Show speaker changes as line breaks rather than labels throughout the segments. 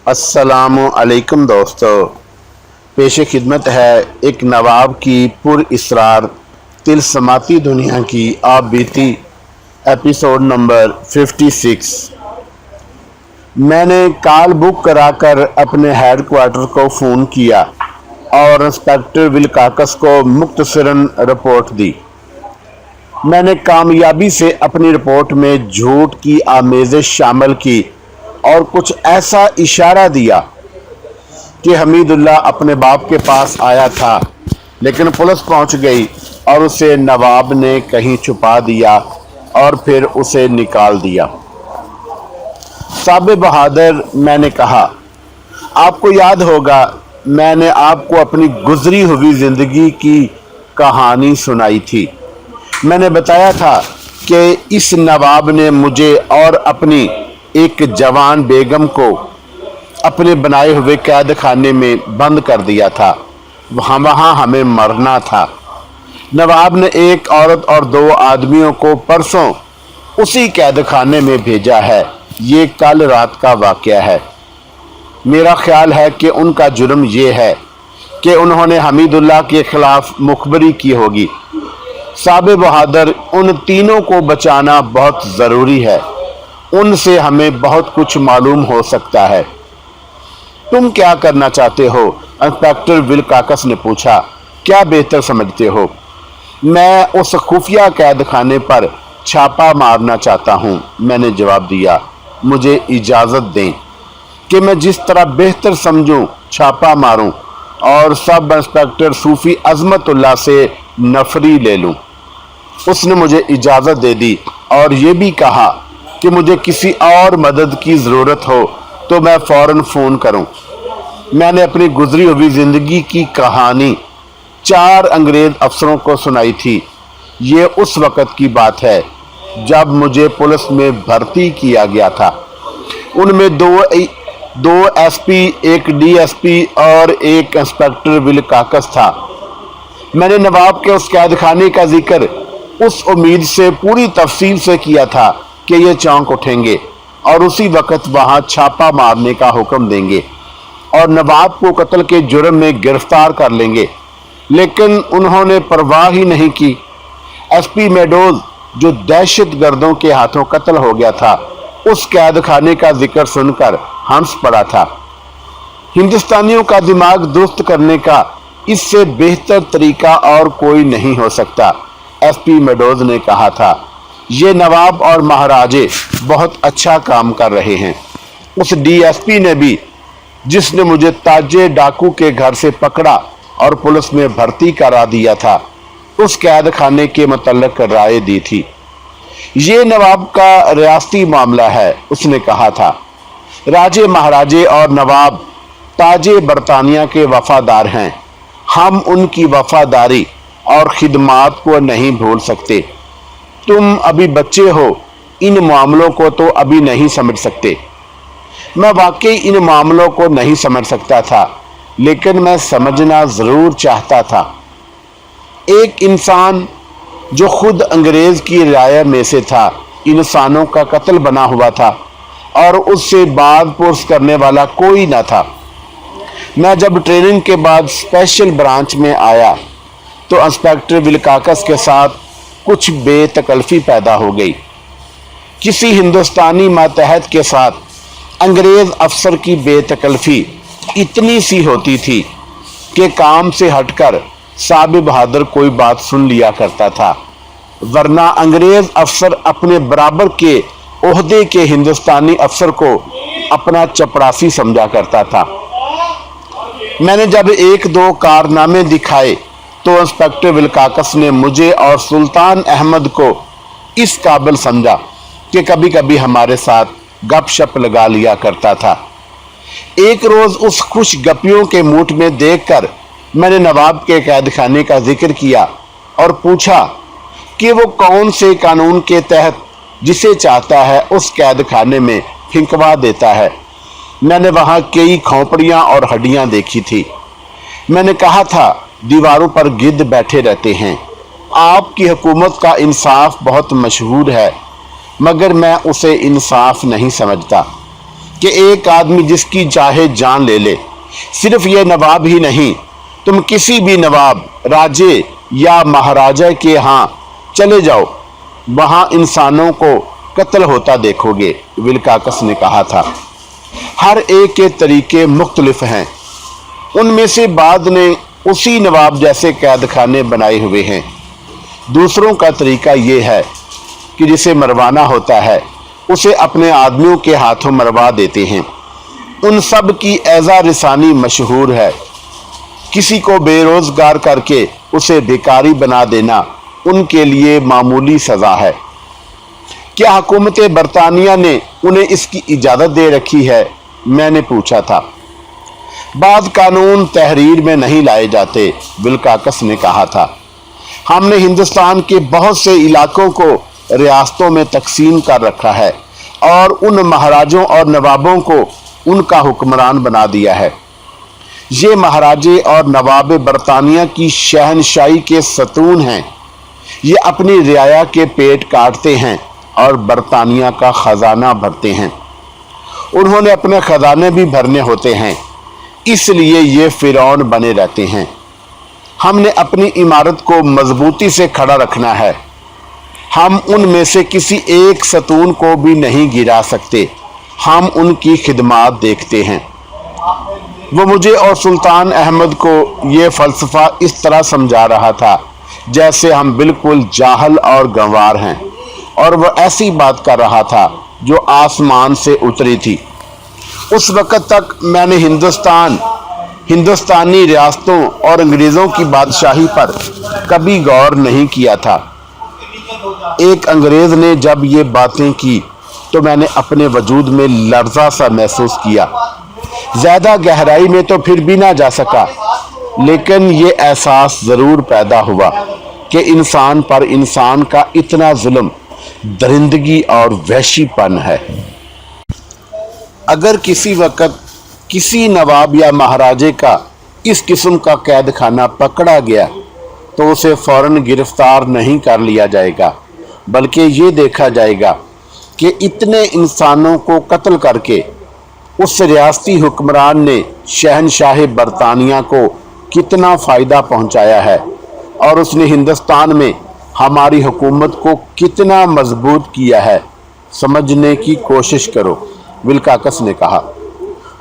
अस्सलामु अलैकुम दोस्तों, पेश खिदमत है एक नवाब की पुरइसरार तिलस्माती दुनिया की आप बीती एपिसोड नंबर 56। मैंने कॉल बुक कराकर अपने हेड क्वार्टर को फ़ोन किया और इंस्पेक्टर विलकाकस को मुख्तसरन रिपोर्ट दी। मैंने कामयाबी से अपनी रिपोर्ट में झूठ की आमेज़श शामिल की और कुछ ऐसा इशारा दिया कि हमीदुल्लाह अपने बाप के पास आया था, लेकिन पुलिस पहुंच गई और उसे नवाब ने कहीं छुपा दिया और फिर उसे निकाल दिया। साबिर बहादुर, मैंने कहा, आपको याद होगा मैंने आपको अपनी गुजरी हुई ज़िंदगी की कहानी सुनाई थी। मैंने बताया था कि इस नवाब ने मुझे और अपनी एक जवान बेगम को अपने बनाए हुए कैद खाने में बंद कर दिया था। वहाँ हमें मरना था। नवाब ने एक औरत और 2 आदमियों को परसों उसी कैद खाने में भेजा है। ये कल रात का वाक़या है। मेरा ख्याल है कि उनका जुर्म ये है कि उन्होंने हमीदुल्लाह के खिलाफ मुखबरी की होगी। साबिर बहादुर, उन तीनों को बचाना बहुत ज़रूरी है। उनसे हमें बहुत कुछ मालूम हो सकता है। तुम क्या करना चाहते हो? इंस्पेक्टर विलकाकस ने पूछा। क्या बेहतर समझते हो? मैं उस खुफिया कैद खाने पर छापा मारना चाहता हूँ, मैंने जवाब दिया। मुझे इजाज़त दें कि मैं जिस तरह बेहतर समझूं छापा मारूं और सब इंस्पेक्टर सूफी अजमतुल्लाह से नफरी ले लूं। उसने मुझे इजाज़त दे दी और ये भी कहा कि मुझे किसी और मदद की ज़रूरत हो तो मैं फ़ौरन फ़ोन करूं। मैंने अपनी गुजरी हुई ज़िंदगी की कहानी 4 अंग्रेज़ अफसरों को सुनाई थी। ये उस वक़्त की बात है जब मुझे पुलिस में भर्ती किया गया था। उनमें दो एसपी, एक डीएसपी और एक इंस्पेक्टर विलकाकस था। मैंने नवाब के उस कैद खाने का जिक्र उस उम्मीद से पूरी तफसील से किया था कि ये चौंक उठेंगे और उसी वक्त वहाँ छापा मारने का हुक्म देंगे और नवाब को कत्ल के जुर्म में गिरफ्तार कर लेंगे, लेकिन उन्होंने परवाह ही नहीं की। एसपी मेडोज, जो दहशत गर्दों के हाथों कत्ल हो गया था, उस कैद खाने का जिक्र सुनकर हंस पड़ा था। हिंदुस्तानियों का दिमाग दुरुस्त करने का इससे बेहतर तरीका और कोई नहीं हो सकता, एसपी मेडोज ने कहा था। ये नवाब और महाराजे बहुत अच्छा काम कर रहे हैं। उस डीएसपी ने भी, जिसने मुझे ताजे डाकू के घर से पकड़ा और पुलिस में भर्ती करा दिया था, उस कैद खाने के मुतल्लिक राय दी थी। ये नवाब का रियासती मामला है, उसने कहा था। राजे, महाराजे और नवाब ताजे बरतानिया के वफादार हैं। हम उनकी वफादारी और खिदमात को नहीं भूल सकते। तुम अभी बच्चे हो, इन मामलों को तो अभी नहीं समझ सकते। मैं वाकई इन मामलों को नहीं समझ सकता था, लेकिन मैं समझना ज़रूर चाहता था। एक इंसान जो खुद अंग्रेज़ की राय में से था, इंसानों का कत्ल बना हुआ था और उससे बात पुरस करने वाला कोई ना था। मैं जब ट्रेनिंग के बाद स्पेशल ब्रांच में आया तो इंस्पेक्टर विलकाकस के साथ कुछ बेतकल्फ़ी पैदा हो गई। किसी हिंदुस्तानी मातहत के साथ अंग्रेज़ अफसर की बेतकल्फ़ी इतनी सी होती थी कि काम से हटकर साबिर बहादुर कोई बात सुन लिया करता था, वरना अंग्रेज़ अफसर अपने बराबर के ओहदे के हिंदुस्तानी अफसर को अपना चपरासी समझा करता था। मैंने जब 1-2 कारनामे दिखाए तो इंस्पेक्टर विलकाकस ने मुझे और सुल्तान अहमद को इस काबिल समझा कि कभी कभी हमारे साथ गपशप लगा लिया करता था। एक रोज़ उस खुश गपियों के मूड में देखकर मैंने नवाब के कैद खाने का जिक्र किया और पूछा कि वो कौन से कानून के तहत जिसे चाहता है उस कैद खाने में फिंकवा देता है। मैंने वहाँ कई खोपड़ियाँ और हड्डियाँ देखी थी। मैंने कहा था, दीवारों पर गिद्ध बैठे रहते हैं। आपकी हुकूमत का इंसाफ बहुत मशहूर है, मगर मैं उसे इंसाफ नहीं समझता। कि एक आदमी जिसकी चाहे जान ले ले। सिर्फ ये नवाब ही नहीं, तुम किसी भी नवाब, राजे या महाराजा के यहाँ चले जाओ, वहाँ इंसानों को कत्ल होता देखोगे, विल्काक्स ने कहा था। हर एक के तरीके मुख्तलिफ हैं। उनमें से बाद ने उसी नवाब जैसे कैद खाने बनाए हुए हैं। दूसरों का तरीका ये है कि जिसे मरवाना होता है उसे अपने आदमियों के हाथों मरवा देते हैं। उन सब की एज़ा रिसानी मशहूर है। किसी को बेरोजगार करके उसे भिखारी बना देना उनके लिए मामूली सज़ा है। क्या हुकूमत बरतानिया ने उन्हें इसकी इजाज़त दे रखी है? मैंने पूछा था। बाद कानून तहरीर में नहीं लाए जाते, विल्काक्स ने कहा था। हमने हिंदुस्तान के बहुत से इलाकों को रियासतों में तकसीम कर रखा है और उन महाराजों और नवाबों को उनका हुक्मरान बना दिया है। ये महाराजे और नवाब बरतानिया की शहनशाही के सतून हैं। ये अपनी रियाया के पेट काटते हैं और बरतानिया का खजाना भरते हैं। उन्होंने अपने खजाने भी भरने होते हैं, इसलिए ये फिरौन बने रहते हैं। हमने अपनी इमारत को मजबूती से खड़ा रखना है। हम उनमें से किसी एक सतून को भी नहीं गिरा सकते। हम उनकी खिदमात देखते हैं। वो मुझे और सुल्तान अहमद को ये फ़लसफ़ा इस तरह समझा रहा था जैसे हम बिल्कुल जाहल और गंवार हैं, और वह ऐसी बात कर रहा था जो आसमान से उतरी थी। उस वक़्त तक मैंने हिंदुस्तानी रियासतों और अंग्रेज़ों की बादशाही पर कभी गौर नहीं किया था। एक अंग्रेज़ ने जब ये बातें की तो मैंने अपने वजूद में लर्ज़ा सा महसूस किया। ज़्यादा गहराई में तो फिर भी ना जा सका, लेकिन ये एहसास ज़रूर पैदा हुआ कि इंसान पर इंसान का इतना जुल्म, दरिंदगी और वहशीपन है। अगर किसी वक़्त किसी नवाब या महाराजे का इस किस्म का कैद खाना पकड़ा गया तो उसे फ़ौरन गिरफ्तार नहीं कर लिया जाएगा, बल्कि ये देखा जाएगा कि इतने इंसानों को कत्ल करके उस रियासती हुक्मरान ने शहनशाह बरतानिया को कितना फ़ायदा पहुंचाया है और उसने हिंदुस्तान में हमारी हुकूमत को कितना मजबूत किया है, समझने की कोशिश करो, विल्काक्स ने कहा।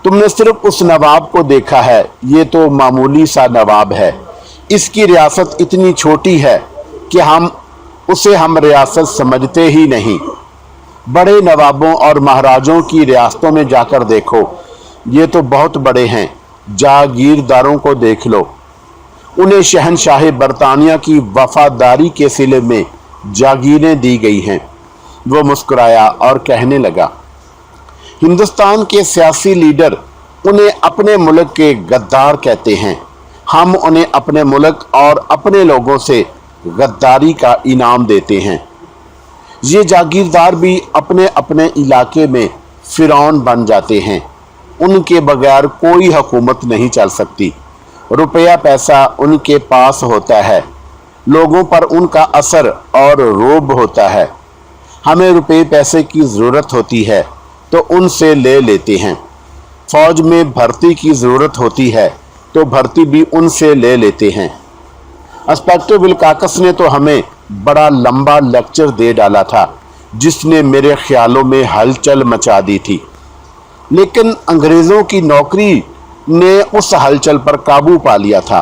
तुमने सिर्फ उस नवाब को देखा है, ये तो मामूली सा नवाब है। इसकी रियासत इतनी छोटी है कि हम रियासत समझते ही नहीं। बड़े नवाबों और महाराजों की रियासतों में जाकर देखो, ये तो बहुत बड़े हैं। जागीरदारों को देख लो, उन्हें शहनशाह बरतानिया की वफादारी के सिले में जागीरें दी गई हैं। वो मुस्कुराया और कहने लगा, हिंदुस्तान के सियासी लीडर उन्हें अपने मुल्क के गद्दार कहते हैं। हम उन्हें अपने मुल्क और अपने लोगों से गद्दारी का इनाम देते हैं। ये जागीरदार भी अपने अपने इलाके में फिरौन बन जाते हैं। उनके बगैर कोई हुकूमत नहीं चल सकती। रुपया पैसा उनके पास होता है, लोगों पर उनका असर और रोब होता है। हमें रुपये पैसे की ज़रूरत होती है तो उनसे ले लेते हैं। फौज में भर्ती की ज़रूरत होती है तो भर्ती भी उनसे ले लेते हैं। इंस्पेक्टर विल्काक्स ने तो हमें बड़ा लंबा लेक्चर दे डाला था जिसने मेरे ख्यालों में हलचल मचा दी थी, लेकिन अंग्रेज़ों की नौकरी ने उस हलचल पर काबू पा लिया था।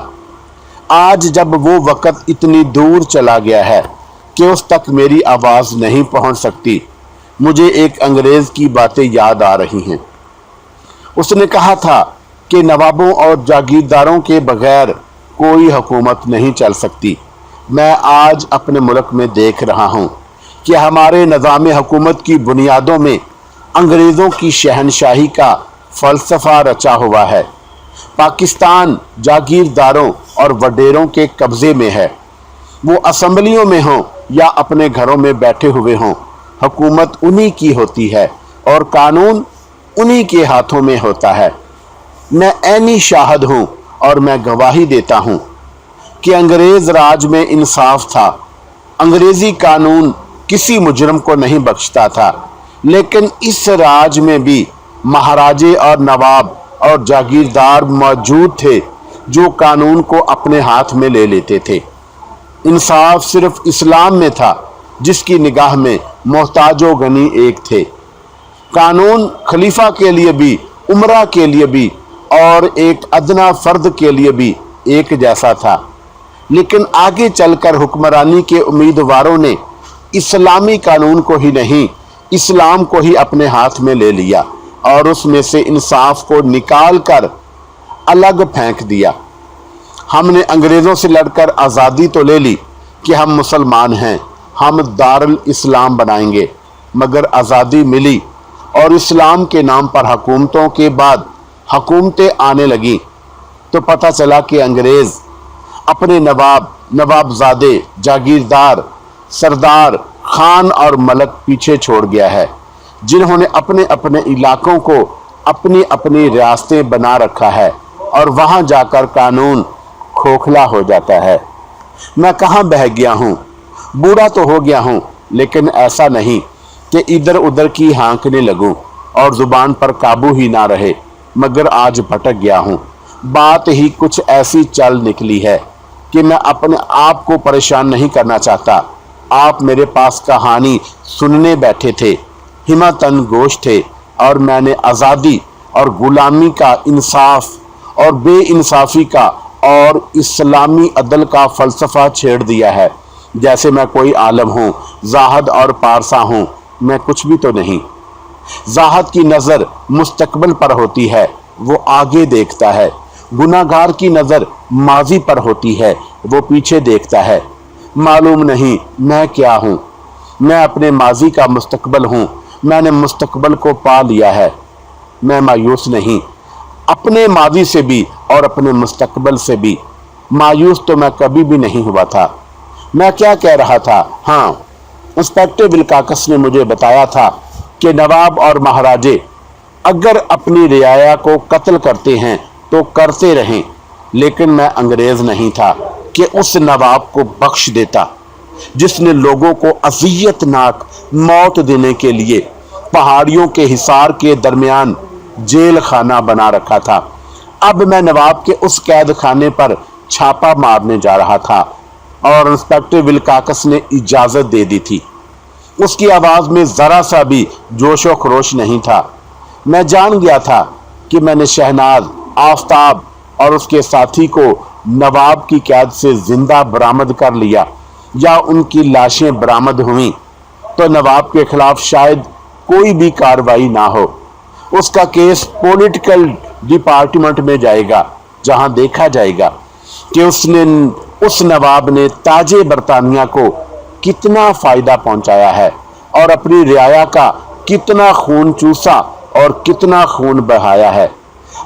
आज जब वो वक़्त इतनी दूर चला गया है कि उस तक मेरी आवाज़ नहीं पहुंच सकती, मुझे एक अंग्रेज़ की बातें याद आ रही हैं। उसने कहा था कि नवाबों और जागीरदारों के बगैर कोई हुकूमत नहीं चल सकती। मैं आज अपने मुल्क में देख रहा हूँ कि हमारे निज़ाम हुकूमत की बुनियादों में अंग्रेज़ों की शहनशाही का फ़लसफ़ा रचा हुआ है। पाकिस्तान जागीरदारों और वडेरों के कब्ज़े में है। वो असम्बलियों में हों या अपने घरों में बैठे हुए हों, हुकूमत उन्हीं की होती है और कानून उन्हीं के हाथों में होता है। मैं ऐनी शाहिद हूँ और मैं गवाही देता हूँ कि अंग्रेज़ राज में इंसाफ था। अंग्रेज़ी कानून किसी मुजरम को नहीं बख्शता था, लेकिन इस राज में भी महाराजे और नवाब और जागीरदार मौजूद थे जो कानून को अपने हाथ में ले लेते थे। इंसाफ सिर्फ इस्लाम में था, जिसकी निगाह में मोहताज व गनी एक थे। कानून खलीफा के लिए भी, उमरा के लिए भी और एक अदना फर्द के लिए भी एक जैसा था। लेकिन आगे चलकर हुक्मरानी के उम्मीदवारों ने इस्लामी कानून को ही नहीं, इस्लाम को ही अपने हाथ में ले लिया और उसमें से इंसाफ को निकाल कर अलग फेंक दिया। हमने अंग्रेज़ों से लड़कर आज़ादी तो ले ली कि हम मुसलमान हैं, हम दारुल इस्लाम बनाएंगे, मगर आज़ादी मिली और इस्लाम के नाम पर हुकूमतों के बाद हुकूमतें आने लगी तो पता चला कि अंग्रेज़ अपने नवाब, नवाबजादे, जागीरदार, सरदार, खान और मलक पीछे छोड़ गया है, जिन्होंने अपने अपने इलाकों को अपनी अपनी रियासतें बना रखा है और वहां जाकर कानून खोखला हो जाता है। मैं कहाँ बह गया हूँ, बूढ़ा तो हो गया हूँ, लेकिन ऐसा नहीं कि इधर उधर की हाँकने लगूं और जुबान पर काबू ही ना रहे, मगर आज भटक गया हूँ। बात ही कुछ ऐसी चल निकली है कि मैं अपने आप को परेशान नहीं करना चाहता। आप मेरे पास कहानी सुनने बैठे थे, हिम्मतन गोश थे, और मैंने आज़ादी और गुलामी का, इंसाफ और बेइंसाफी का और इस्लामी अदल का फ़लसफ़ा छेड़ दिया है। जैसे मैं कोई आलम हूँ, ज़ाहद और पारसा हूँ, मैं कुछ भी तो नहीं। ज़ाहद की नज़र मुस्तकबिल पर होती है, वो आगे देखता है। गुनाहगार की नज़र माजी पर होती है, वो पीछे देखता है। मालूम नहीं मैं क्या हूँ। मैं अपने माजी का मुस्तकबिल हूँ, मैंने मुस्तकबिल को पा लिया है। मैं मायूस नहीं, अपने माजी से भी और अपने मुस्तकबिल से भी। मायूस तो मैं कभी भी नहीं हुआ था। मैं क्या कह रहा था? हाँ, इंस्पेक्टर विल्काक्स ने मुझे बताया था कि नवाब और महाराजे अगर अपनी रियाया को कत्ल करते हैं तो करते रहें, लेकिन मैं अंग्रेज नहीं था कि उस नवाब को बख्श देता जिसने लोगों को अज़ियतनाक मौत देने के लिए पहाड़ियों के हिसार के दरमियान जेल खाना बना रखा था। अब मैं नवाब के उस कैद खाने पर छापा मारने जा रहा था और इंस्पेक्टर विल्काक्स ने इजाज़त दे दी थी। उसकी आवाज़ में ज़रा सा भी जोश व खरोश नहीं था। मैं जान गया था कि मैंने शहनाज, आफताब और उसके साथी को नवाब की कैद से जिंदा बरामद कर लिया या उनकी लाशें बरामद हुई तो नवाब के खिलाफ शायद कोई भी कार्रवाई ना हो। उसका केस पॉलिटिकल डिपार्टमेंट में जाएगा, जहां देखा जाएगा कि उस नवाब ने ताजे बरतानिया को कितना फायदा पहुंचाया है और अपनी रियाया का कितना खून चूसा और कितना खून बहाया है।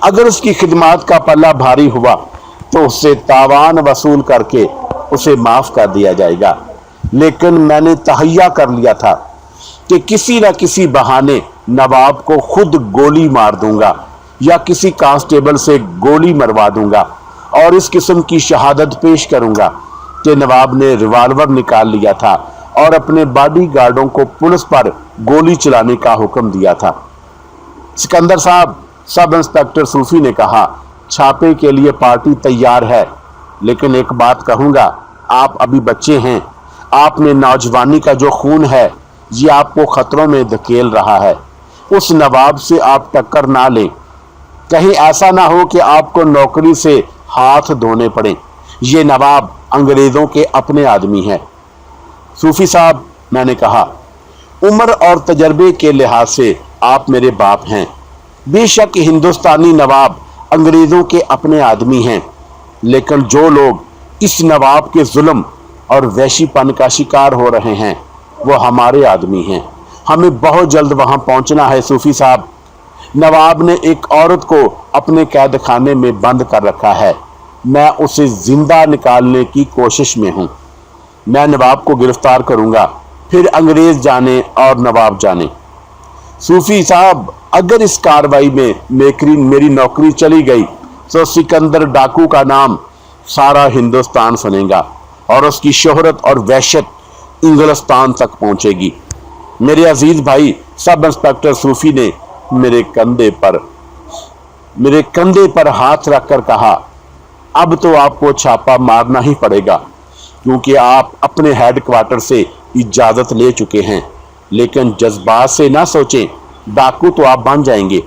अगर उसकी खिदमत का पल्ला भारी हुआ तो उससे तावान वसूल करके उसे माफ कर दिया जाएगा। लेकिन मैंने तहैया कर लिया था कि किसी न किसी बहाने नवाब को खुद गोली मार दूंगा या किसी कांस्टेबल से गोली मरवा दूंगा और इस किस्म की शहादत पेश करूंगा कि नवाब ने रिवाल्वर निकाल लिया था और अपने बॉडी गार्डों को पुलिस पर गोली चलाने का हुक्म दिया था। सिकंदर साहब, सब इंस्पेक्टर सूफी ने कहा, छापे के लिए पार्टी तैयार है, लेकिन एक बात कहूंगा, आप अभी बच्चे हैं। आपने नौजवानी का जो खून है ये आपको खतरों में धकेल रहा है। उस नवाब से आप टक्कर ना लें, कहीं ऐसा ना हो कि आपको नौकरी से हाथ धोने पड़े। ये नवाब अंग्रेजों के अपने आदमी हैं। सूफी साहब, मैंने कहा, उम्र और तजर्बे के लिहाज से आप मेरे बाप हैं। बेशक हिंदुस्तानी नवाब अंग्रेजों के अपने आदमी हैं, लेकिन जो लोग इस नवाब के जुल्म और वैशीपन का शिकार हो रहे हैं वो हमारे आदमी हैं। हमें बहुत जल्द वहां पहुंचना है। सूफी साहब, नवाब ने एक औरत को अपने कैद खाने में बंद कर रखा है। मैं उसे जिंदा निकालने की कोशिश में हूं। मैं नवाब को गिरफ्तार करूंगा, फिर अंग्रेज जाने और नवाब जाने। सूफी साहब, अगर इस कार्रवाई में मेरी नौकरी चली गई तो सिकंदर डाकू का नाम सारा हिंदुस्तान सुनेगा और उसकी शोहरत और वहशत इंग्लिस्तान तक पहुंचेगी। मेरे अजीज भाई, सब इंस्पेक्टर सूफी ने मेरे कंधे पर हाथ रखकर कहा, अब तो आपको छापा मारना ही पड़ेगा, क्योंकि आप अपने हेडक्वार्टर से इजाजत ले चुके हैं। लेकिन जज्बात से ना सोचें, डाकू तो आप बन जाएंगे।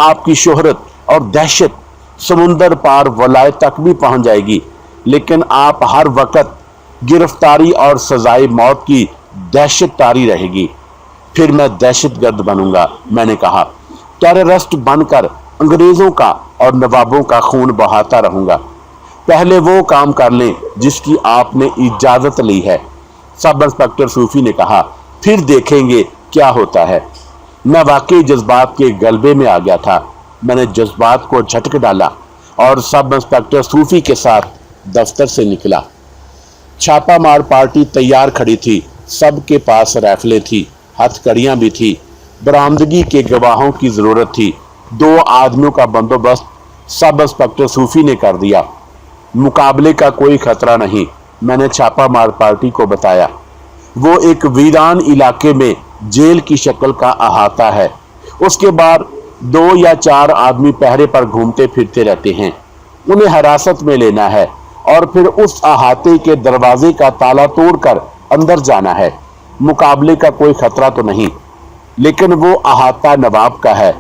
आपकी शोहरत और दहशत समुंदर पार वलायत तक भी पहुंच जाएगी, लेकिन आप हर वक्त गिरफ्तारी और सजाए मौत की दहशत तारी रहेगी। फिर मैं दहशतगर्द बनूंगा, मैंने कहा। टेररिस्ट बनकर अंग्रेजों का और नवाबों का खून बहाता रहूंगा। पहले वो काम कर लें जिसकी आपने इजाजत ली है, सब इंस्पेक्टर सूफी ने कहा। फिर देखेंगे क्या होता है। मैं वाकई जज्बात के गलबे में आ गया था। मैंने जज्बात को झटक डाला और सब इंस्पेक्टर सूफी के साथ दफ्तर से निकला। छापामार पार्टी तैयार खड़ी थी। सबके पास राइफलें थी, हथकड़ियां भी थी। बरामदगी के गवाहों की जरूरत थी। 2 आदमियों का बंदोबस्त सब इंस्पेक्टर सूफी ने कर दिया। मुकाबले का कोई खतरा नहीं, मैंने छापामार पार्टी को बताया। वो एक वीरान इलाके में जेल की शक्ल का अहाता है। उसके बाद 2 या 4 आदमी पहरे पर घूमते फिरते रहते हैं। उन्हें हिरासत में लेना है और फिर उस अहाते के दरवाजे का ताला तोड़कर अंदर जाना है। मुकाबले का कोई खतरा तो नहीं, लेकिन वो अहाता नवाब का है।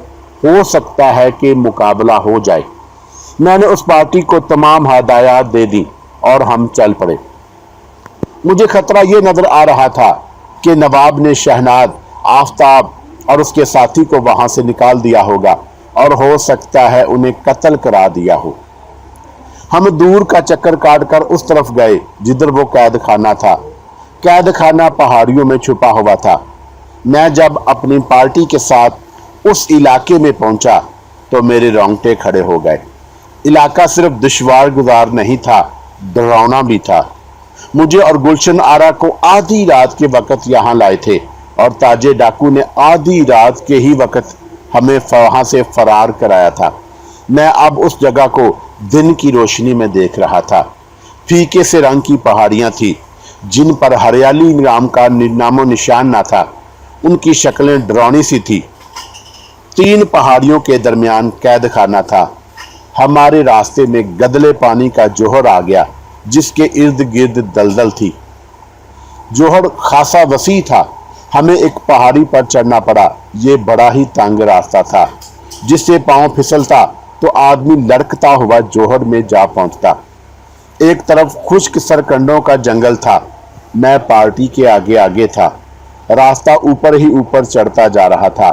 हो सकता है कि मुकाबला हो जाए। मैंने उस पार्टी को तमाम हदायत दे दी और हम चल पड़े। मुझे खतरा ये नजर आ रहा था कि नवाब ने शहनाज, आफताब और उसके साथी को वहां से निकाल दिया होगा और हो सकता है उन्हें कत्ल करा दिया हो। हम दूर का चक्कर काटकर उस तरफ गए जिधर वो कैद खाना था। कैद खाना पहाड़ियों में छुपा हुआ था। मैं जब अपनी पार्टी के साथ उस इलाके में पहुंचा तो मेरे रोंगटे खड़े हो गए। इलाका सिर्फ दुश्वार गुजार नहीं था, डरावना भी था। मुझे और गुलशन आरा को आधी रात के वक्त यहाँ लाए थे और ताजे डाकू ने आधी रात के ही वक्त हमें वहां से फरार कराया था। मैं अब उस जगह को दिन की रोशनी में देख रहा था। फीके से रंग की पहाड़ियां थी जिन पर हरियाली नाम का नामो निशान ना था। उनकी शक्लें डरावनी सी थी। 3 पहाड़ियों के दरमियान कैद खाना था। हमारे रास्ते में गदले पानी का जोहर आ गया जिसके इर्द गिर्द दलदल थी। जोहर खासा वसी था। हमें एक पहाड़ी पर चढ़ना पड़ा। ये बड़ा ही तंग रास्ता था जिससे पांव फिसलता तो आदमी लड़कता हुआ जोहर में जा पहुंचता। एक तरफ खुश्क सरकंडों का जंगल था। मैं पार्टी के आगे आगे था। रास्ता ऊपर ही ऊपर चढ़ता जा रहा था।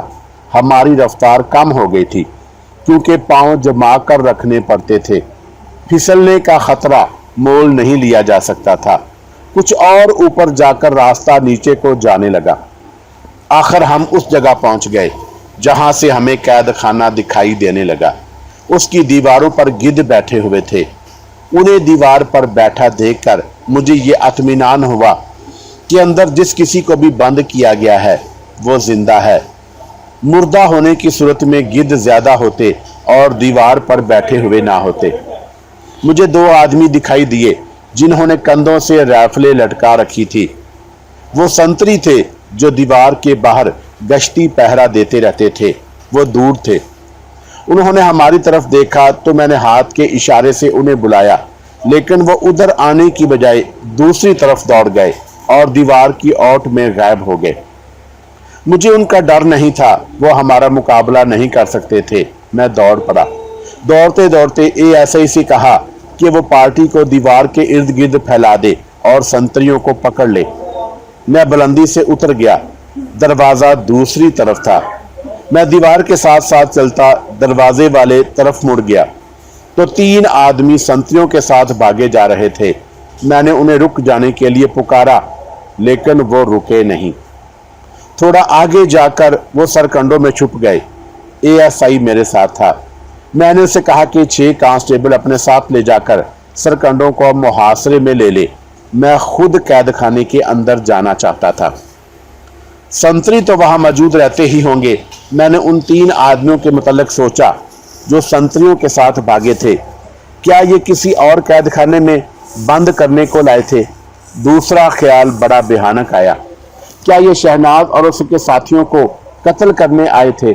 हमारी रफ्तार कम हो गई थी क्योंकि पांव जमा कर रखने पड़ते थे। फिसलने का खतरा मोल नहीं लिया जा सकता था। कुछ और ऊपर जाकर रास्ता नीचे को जाने लगा। आखिर हम उस जगह पहुंच गए जहां से हमें कैद खाना दिखाई देने लगा। उसकी दीवारों पर गिद्ध बैठे हुए थे। उन्हें दीवार पर बैठा देखकर मुझे ये इत्मीनान हुआ कि अंदर जिस किसी को भी बंद किया गया है वो जिंदा है। मुर्दा होने की सूरत में गिद्ध ज्यादा होते और दीवार पर बैठे हुए ना होते। मुझे 2 आदमी दिखाई दिए जिन्होंने कंधों से राइफलें लटका रखी थी। वो संतरी थे जो दीवार के बाहर गश्ती पहरा देते रहते थे। वो दूर थे। उन्होंने हमारी तरफ देखा तो मैंने हाथ के इशारे से उन्हें बुलाया, लेकिन वो उधर आने की बजाय दूसरी तरफ दौड़ गए और दीवार की ओट में गायब हो गए। मुझे उनका डर नहीं था। वो हमारा मुकाबला नहीं कर सकते थे। मैं दौड़ पड़ा। दौड़ते दौड़ते ASI से कहा कि वो पार्टी को दीवार के इर्द गिर्द फैला दे और संतरियों को पकड़ ले। मैं बुलंदी से उतर गया। दरवाजा दूसरी तरफ था। मैं दीवार के साथ साथ चलता दरवाजे वाले तरफ मुड़ गया तो 3 आदमी संतरियों के साथ भागे जा रहे थे। मैंने उन्हें रुक जाने के लिए पुकारा, लेकिन वो रुके नहीं। थोड़ा आगे जाकर वो सरकंडों में छुप गए। ASI मेरे साथ था। मैंने उसे कहा कि 6 कांस्टेबल अपने साथ ले जाकर सरकंडों को मुहासरे में ले ले। मैं खुद कैद खाने के अंदर जाना चाहता था। संतरी तो वहां मौजूद रहते ही होंगे। मैंने उन 3 आदमियों के मुतल्लिक सोचा जो संतरियों के साथ भागे थे। क्या ये किसी और कैद खाने में बंद करने को लाए थे? दूसरा ख्याल बड़ा भयानक आया। क्या ये शहनाज और उसके साथियों को कत्ल करने आए थे?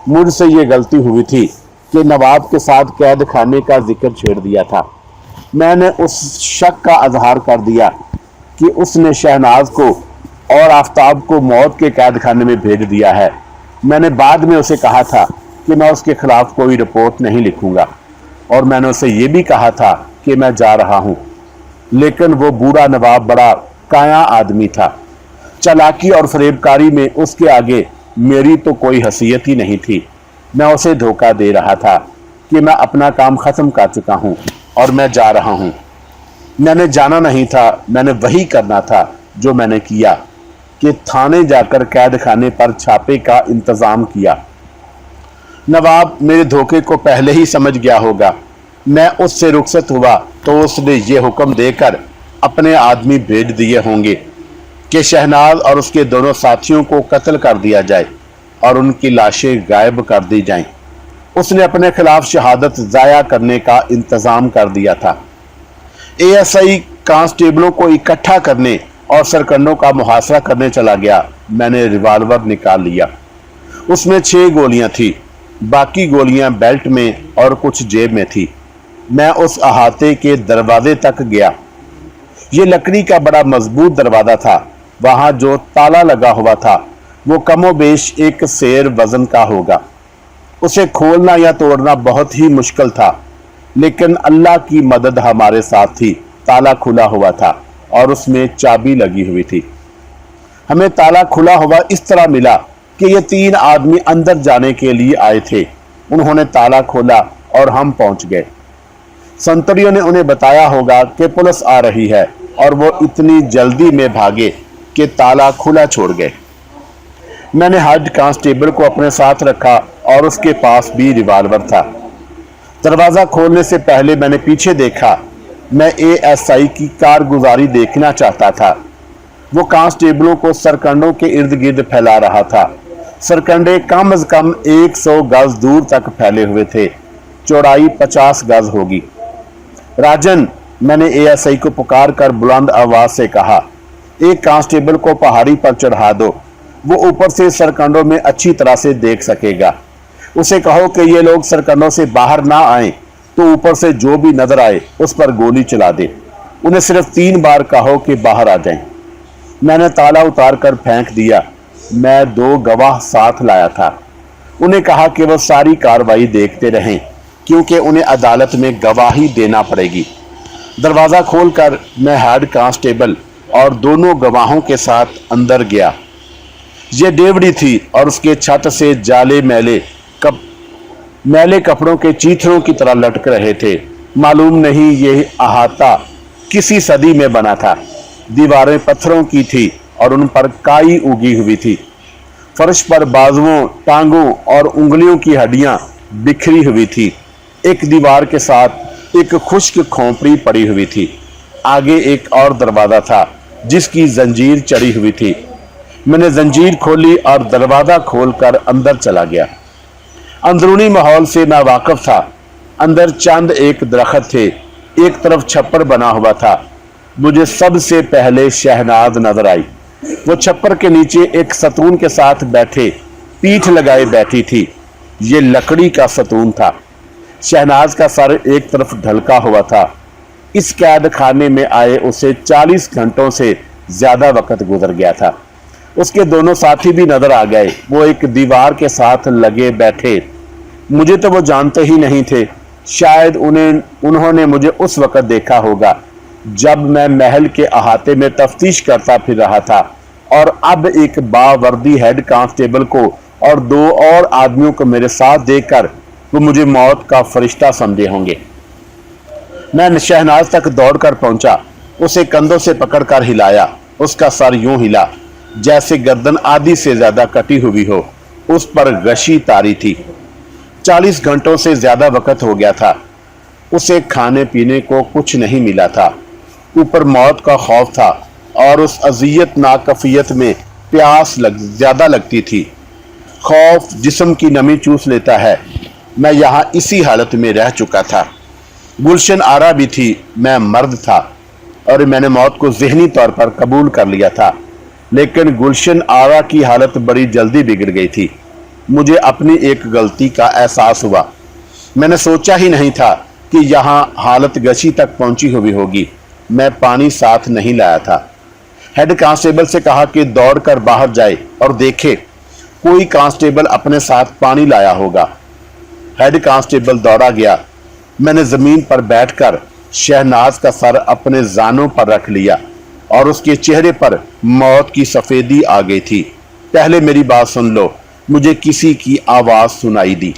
मुझसे ये गलती हुई थी कि नवाब के साथ कैद खाने का जिक्र छेड़ दिया था। मैंने उस शक का इजहार कर दिया कि उसने शहनाज को और आफताब को मौत के कैद खाने में भेज दिया है। मैंने बाद में उसे कहा था कि मैं उसके खिलाफ कोई रिपोर्ट नहीं लिखूंगा, और मैंने उसे ये भी कहा था कि मैं जा रहा हूं। लेकिन वो बूढ़ा नवाब बड़ा काया आदमी था। चालाकी और फरेबकारी में उसके आगे मेरी तो कोई हैसियत ही नहीं थी। मैं उसे धोखा दे रहा था कि मैं अपना काम खत्म कर चुका हूं और मैं जा रहा हूं। मैंने जाना नहीं था, मैंने वही करना था जो मैंने किया कि थाने जाकर कैद खाने पर छापे का इंतजाम किया। नवाब मेरे धोखे को पहले ही समझ गया होगा। मैं उससे रुखसत हुआ तो उसने ये हुक्म देकर अपने आदमी भेज दिए होंगे कि शहनाज और उसके दोनों साथियों को कत्ल कर दिया जाए और उनकी लाशें गायब कर दी जाएं। उसने अपने खिलाफ शहादत ज़ाया करने का इंतज़ाम कर दिया था। एएसआई कांस्टेबलों को इकट्ठा करने और सरकंडों का मुहासरा करने चला गया। मैंने रिवाल्वर निकाल लिया। उसमें 6 गोलियां थी, बाकी गोलियां बेल्ट में और कुछ जेब में थी। मैं उस अहाते के दरवाजे तक गया। ये लकड़ी का बड़ा मजबूत दरवाजा था। वहां जो ताला लगा हुआ था वो कमोबेश 1 सेर वजन का होगा। उसे खोलना या तोड़ना बहुत ही मुश्किल था, लेकिन अल्लाह की मदद हमारे साथ थी। ताला खुला हुआ था और उसमें चाबी लगी हुई थी। हमें ताला खुला हुआ इस तरह मिला कि ये 3 आदमी अंदर जाने के लिए आए थे। उन्होंने ताला खोला और हम पहुंच गए। संतरियों ने उन्हें बताया होगा कि पुलिस आ रही है और वो इतनी जल्दी में भागे कि ताला खुला छोड़ गए। मैंने हेड कांस्टेबल को अपने साथ रखा और उसके पास भी रिवाल्वर था। दरवाज़ा खोलने से पहले मैंने पीछे देखा। मैं एएसआई की कारगुजारी देखना चाहता था। वो कांस्टेबलों को सरकंडों के इर्द गिर्द फैला रहा था। सरकंडे कम अज कम 100 गज दूर तक फैले हुए थे। चौड़ाई 50 गज होगी। राजन, मैंने एएसआई को पुकार कर बुलंद आवाज से कहा, एक कांस्टेबल को पहाड़ी पर चढ़ा दो, वो ऊपर से सरकंडों में अच्छी तरह से देख सकेगा। उसे कहो कि ये लोग सरकंडों से बाहर ना आए तो ऊपर से जो भी नजर आए उस पर गोली चला दे। उन्हें सिर्फ 3 बार कहो कि बाहर आ जाएं। मैंने ताला उतार कर फेंक दिया। मैं 2 गवाह साथ लाया था। उन्हें कहा कि वो सारी कार्रवाई देखते रहें, क्योंकि उन्हें अदालत में गवाही देना पड़ेगी। दरवाज़ा खोलकर मैं हेड कांस्टेबल और दोनों गवाहों के साथ अंदर गया। ये डेवड़ी थी और उसके छत से जाले मैले कपड़ों के चीथड़ों की तरह लटक रहे थे। मालूम नहीं ये अहाता किसी सदी में बना था। दीवारें पत्थरों की थी और उन पर काई उगी हुई थी। फर्श पर बाजुओं, टांगों और उंगलियों की हड्डियां बिखरी हुई थी। एक दीवार के साथ एक खुश्क खोपड़ी पड़ी हुई थी। आगे एक और दरवाजा था जिसकी जंजीर चढ़ी हुई थी। मैंने जंजीर खोली और दरवाजा खोलकर अंदर चला गया। अंदरूनी माहौल से मैं वाकिफ था। अंदर चंद एक दरख्त थे। एक तरफ छप्पर बना हुआ था। मुझे सबसे पहले शहनाज नजर आई। वो छप्पर के नीचे एक सतून के साथ बैठे पीठ लगाए बैठी थी। ये लकड़ी का सतून था। शहनाज का सर एक तरफ ढलका हुआ था। इस कैद खाने में आए उसे 40 घंटों से ज्यादा वक्त गुजर गया था। उसके दोनों साथी भी नजर आ गए। वो एक दीवार के साथ लगे बैठे। मुझे तो वो जानते ही नहीं थे। शायद उन्होंने मुझे उस वक्त देखा होगा जब मैं महल के अहाते में तफ्तीश करता फिर रहा था, और अब एक बावर्दी हेड कांस्टेबल को और 2 और आदमियों को मेरे साथ देखकर वो मुझे मौत का फरिश्ता समझे होंगे। मैं शहनाज तक दौड़कर पहुंचा। उसे कंधों से पकड़कर हिलाया। उसका सर यूं हिला जैसे गर्दन आधी से ज्यादा कटी हुई हो। उस पर गशी तारी थी। 40 घंटों से ज्यादा वक्त हो गया था। उसे खाने पीने को कुछ नहीं मिला था। ऊपर मौत का खौफ था और उस अजियत नाकफियत में प्यास ज्यादा लगती थी। खौफ जिस्म की नमी चूस लेता है। मैं यहाँ इसी हालत में रह चुका था। गुलशन आरा भी थी। मैं मर्द था और मैंने मौत को ज़हनी तौर पर कबूल कर लिया था, लेकिन गुलशन आरा की हालत बड़ी जल्दी बिगड़ गई थी। مجھے اپنی ایک غلطی کا احساس ہوا۔ میں نے سوچا ہی نہیں تھا کہ یہاں حالت گشی تک پہنچی ہوئی ہوگی۔ میں پانی ساتھ نہیں لایا تھا۔ ہیڈ کانسٹیبل سے کہا کہ دوڑ کر باہر جائے اور دیکھے کوئی کانسٹیبل اپنے ساتھ پانی لایا ہوگا۔ ہیڈ کانسٹیبل دوڑا گیا۔ میں نے زمین پر بیٹھ کر شہناز کا سر اپنے زانوں پر رکھ لیا اور اس کے چہرے پر موت کی سفیدی آ گئی تھی۔ پہلے میری بات سن لو، مجھے کسی کی آواز سنائی دی۔